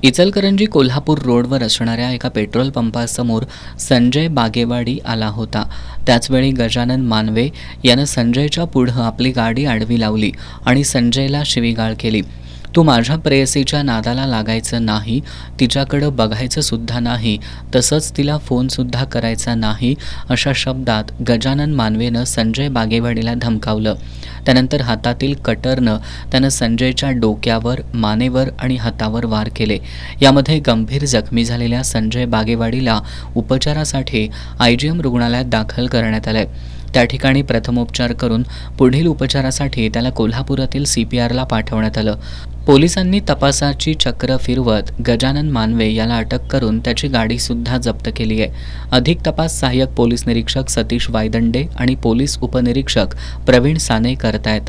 इचलकरंजी कोल्हापूर रोडवर असणाऱ्या एका पेट्रोल पंपासमोर संजय बागेवाडी आला होता. त्याचवेळी गजानन मानवे यानं संजयच्या पुढं आपली गाडी आडवी लावली आणि संजयला शिवीगाळ केली. तू माझ्या प्रेयसीच्या नादाला लागायचं नाही, तिच्याकडं बघायचं सुद्धा नाही, तसंच तिला फोनसुद्धा करायचा नाही, अशा शब्दात गजानन मानवेनं संजय बागेवाडीला धमकावलं. त्यानंतर हातातील कटरनं त्यानं संजयच्या डोक्यावर, मानेवर आणि हातावर वार केले. यामध्ये गंभीर जखमी झालेल्या संजय बागेवाडीला उपचारासाठी आयजीएम रुग्णालयात दाखल करण्यात आलंय. त्या ठिकाणी प्रथमोपचार करून पुढील उपचारासाठी त्याला कोल्हापुरातील CPRला पाठवण्यात आलं. पोलिसांनी तपासाची चक्र फिरवत गजानन मानवे याला अटक करून त्याची गाडीसुद्धा जप्त केली आहे. अधिक तपास सहाय्यक पोलीस निरीक्षक सतीश वायदंडे आणि पोलीस उपनिरीक्षक प्रवीण साने करतायत.